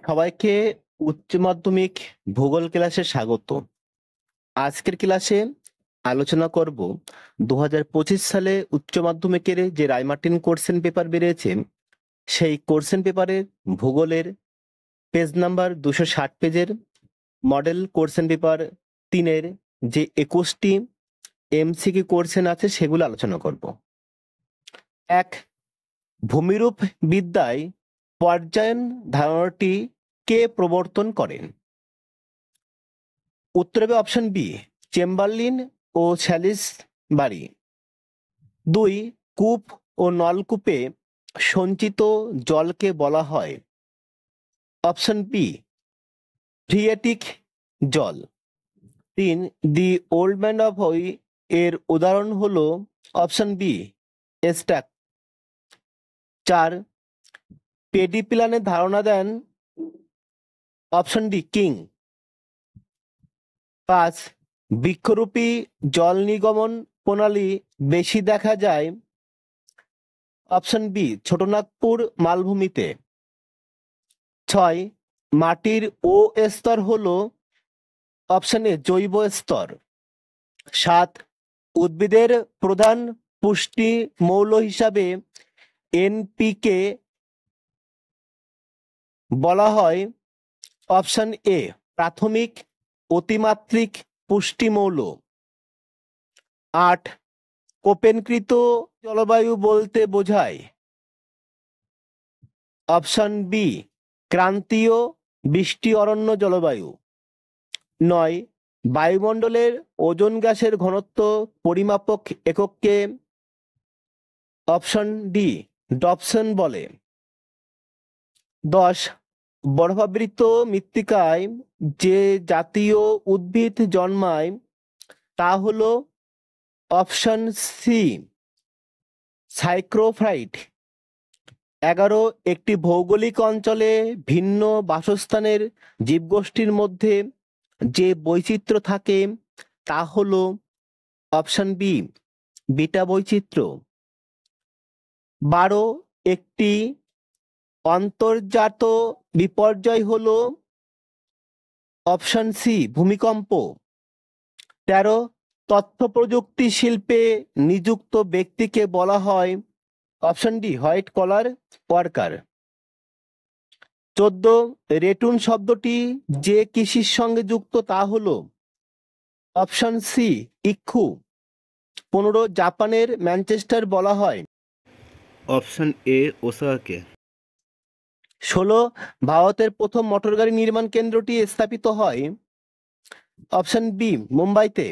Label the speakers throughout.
Speaker 1: সবাইকে উচ্চ মাধ্যমিক ভূগোল ক্লাসে স্বাগত। আজকের ক্লাসে আলোচনা করব 2025 সালে উচ্চ মাধ্যমিকের যে রায়মার্টিন কোশ্চেন পেপার বেরিয়েছে সেই কোশ্চেন পেপারের ভূগোলের পেজ নাম্বার 260 পেজের মডেল কোশ্চেন পেপার 3-এর যে 21টি এমসিকিউ কোশ্চেন আছে সেগুলো আলোচনা করব। 1. ভূমিরূপ বিদ্যায় পর্যায়ন ধারণাটি কে প্রবর্তন করেন? উত্তর হবে অপশন বি, চেম্বারলিন ও স্যালিসবারি। 2. কূপ ও নলকূপে সঞ্চিত জলকে বলা হয়? অপশন বি, ফ্রিয়েটিক জল। 3. দি ওল্ড ম্যান অফ ওই এর উদাহরণ হলো? Option B, stack. 4. পেডি প্ল্যানের ধারণা দেন? Option D, King. 5. বৃক্ষরূপী জল নির্গমন প্রণালী বেশি দেখা যায়? অপশন বি, ছোটনাগপুর মালভূমিতে। 6. মাটির ও স্তর হলো? অপশন এ, জৈব স্তর। 7. উদ্ভিদের প্রধান পুষ্টি মৌল হিসাবে এনপিকে বলা হয়? অপশন এ, প্রাথমিক অতিমাত্রিক পুষ্টি মৌল। 8. কোপেনকৃত জলবায়ু বলতে বোঝায়? অপশন বি, ক্রান্তীয় বৃষ্টি অরণ্য জলবায়ু। 9. বায়ুমণ্ডলের ওজোন গ্যাসের ঘনত্ব পরিমাপক একককে? অপশন ডি, ডবসন বলে। 10. বরফাবৃত মৃত্তিকায় যে জাতীয় উদ্ভিদ জন্মায় তা হলো? Option C, psychrophyte. 11. একটি ভৌগোলিক অঞ্চলে ভিন্ন বাসস্থানের জীবগোষ্ঠীর মধ্যে যে বৈচিত্র্য থাকে তা হলো? অপশন বি, বিটা বৈচিত্র্য। 12. একটি অন্তর্জাত বিপর্যয় হলো? অপশন সি, ভূমিকম্প। 13. তথ্য প্রযুক্তি শিল্পে নিযুক্ত ব্যক্তিকে বলা হয়? Option D, white collar worker. 14. Ratoon শব্দটি যে কৃষির সঙ্গে যুক্ত তা হলো? অপশন সি, ইক্ষু। 15. জাপানের ম্যানচেস্টার বলা হয়? অপশন এ, ওসাকাকে। 16. ভারতের প্রথম মোটরগাড়ি নির্মাণ কেন্দ্রটি স্থাপিত হয়? অপশন বি, মুম্বাইতে।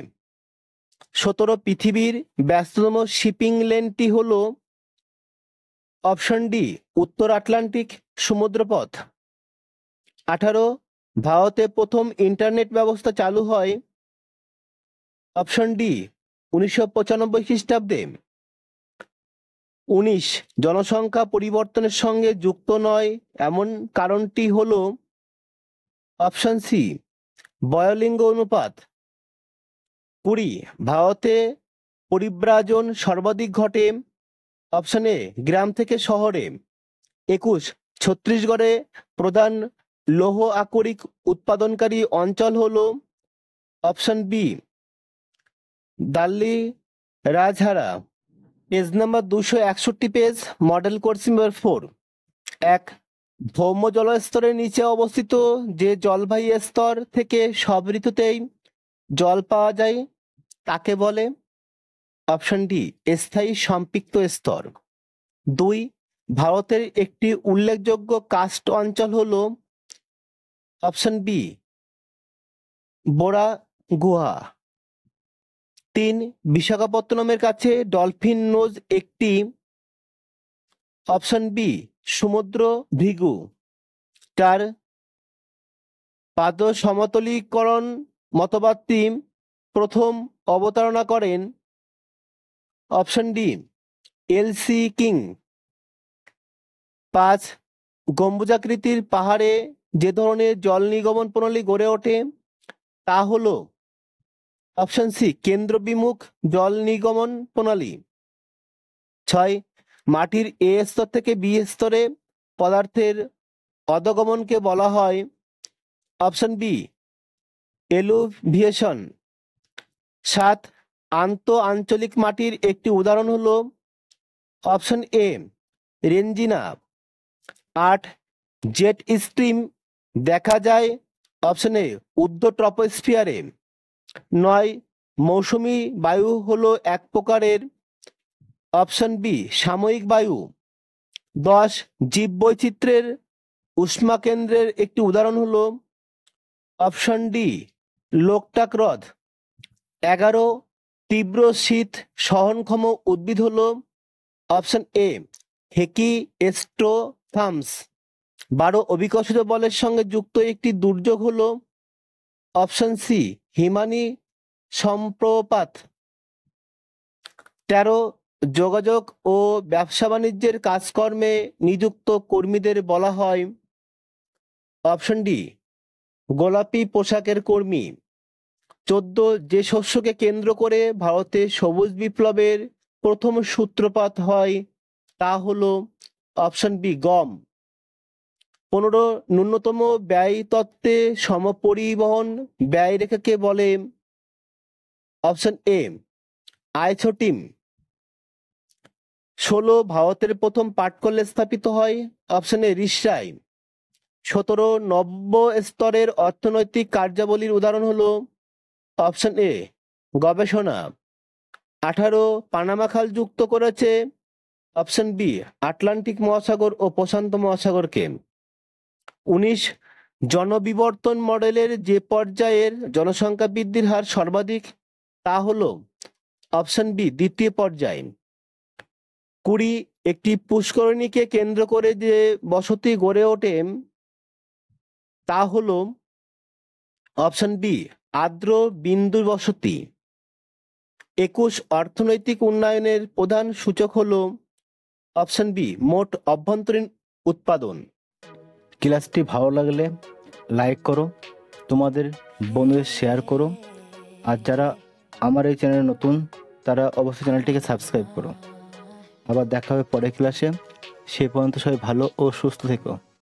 Speaker 1: 17. পৃথিবীর ব্যস্ততম শিপিং লেনটি হলো? অপশন ডি, উত্তর আটলান্টিক সমুদ্রপথ। 18. ভারতে প্রথম ইন্টারনেট ব্যবস্থা চালু হয়? অপশন ডি, 1995 খ্রিস্টাব্দে। 19. জনসংখ্যা পরিবর্তনের সঙ্গে যুক্ত নয় এমন কারণটি হলো? অপশন সি, বয়লিঙ্গ অনুপাত। 20. ভারতে পরিব্রাজন সর্বাধিক ঘটে? অপশন এ, গ্রাম থেকে শহরে। 21. ছত্তিশগড়ে প্রধান লৌহ আকরিক উৎপাদনকারী অঞ্চল হলো? Option B, Dalli Rajhara. Page number 261 page, model question number 4। 1. ভৌম জলস্তরের নিচে অবস্থিত যে জলবাহী স্তর থেকে সব ঋতুতেই জল পাওয়া যায় তাকে বলে? অপশন ডি, স্থায়ী সম্পৃক্ত স্তর। 2. ভারতের একটি উল্লেখযোগ্য কার্স্ট অঞ্চল হলো? অপশন বি, বোরা গুহা। 3. বিশাখাপত্তনমের কাছে ডলফিন নোজ একটি? অপশন বি, সমুদ্র ভৃগু। 4. পাদ সমতলীকরণ মতবাদটি প্রথম অবতারণা করেন? Option D, L C. কিং। 5. গম্বুজাকৃতির পাহাড়ে যে ধরনের জল নির্গমন প্রণালী গড়ে ওঠে তা হলো? অপশন সি, কেন্দ্রবিমুখ জল নির্গমন প্রণালী। 6. মাটির এ স্তর থেকে বি স্তরে পদার্থের অধগমনকে বলা হয় অপশন বি এলুভিয়েশন। 7 আন্তঃআঞ্চলিক মাটির একটি উদাহরণ হলো অপশন এ রেঞ্জিনা। 8 জেট স্ট্রিম দেখা যায় অপশন এ উর্ধ্ব ট্রপোস্ফিয়ারে। 9 মৌসুমী বায়ু হলো এক প্রকারের অপশন বি সাময়িক বায়ু। 10 জীববৈচিত্র্যের উষ্মাকেন্দ্রের একটি উদাহরণ হলো অপশন ডি লোকটাক হ্রদ। 11 তীব্র শীত সহনক্ষম উদ্ভিদ হলো অপশন এ হেকিস্টোথামস। 12 অভিকর্ষজ বলের সঙ্গে যুক্ত একটি দুর্যোগ হলো অপশন সি হিমানি সম্প্রপাত। 13 যোগাযোগ ও ব্যবসা বাণিজ্যের কাজকর্মে নিযুক্ত কর্মীদের বলা হয় অপশন ডি গোলাপি পোশাকের কর্মী। 14 যে শস্যকে কেন্দ্র করে ভারতে সবুজ বিপ্লবের প্রথম সূত্রপাত হয় তা হলো অপশন বি গম। 15 ন্যূনতম ব্যয় তত্ত্বে সমপরিবহন ব্যয় রেখাকে বলে অপশন এ আইসোটিম। 16 ভারতের প্রথম পাটকল স্থাপিত হয় অপশন এ রিসরাই। 17 নব্য স্তরের অর্থনৈতিক কার্যাবলীর উদাহরণ হলো অপশন এ গবেষণা। 18 পানামা খাল যুক্ত করেছে অপশন বি আটলান্টিক মহাসাগর ও প্রশান্ত মহাসাগরকে। 19 জনবিবর্তন মডেলের যে পর্যায়ের জনসংখ্যা বৃদ্ধির হার সর্বাধিক তা হলো অপশন বি দ্বিতীয় পর্যায়। 20 একটি পুষ্করিণীকে কেন্দ্র করে যে বসতি গড়ে ওঠে তা হলো অপশন বি আর্দ্র বিন্দু বসতি। 21 অর্থনৈতিক উন্নয়নের প্রধান সূচক হলো অপশন বি মোট অভ্যন্তরীণ উৎপাদন। ক্লাসটি ভালো লাগলে লাইক করো, তোমাদের বন্ধুদের শেয়ার করো, আর যারা আমার এই চ্যানেলে নতুন তারা অবশ্যই চ্যানেলটিকে সাবস্ক্রাইব করো। আবার দেখা হবে পরের ক্লাসে। সে পর্যন্ত সবাই ভালো ও সুস্থ থেকো।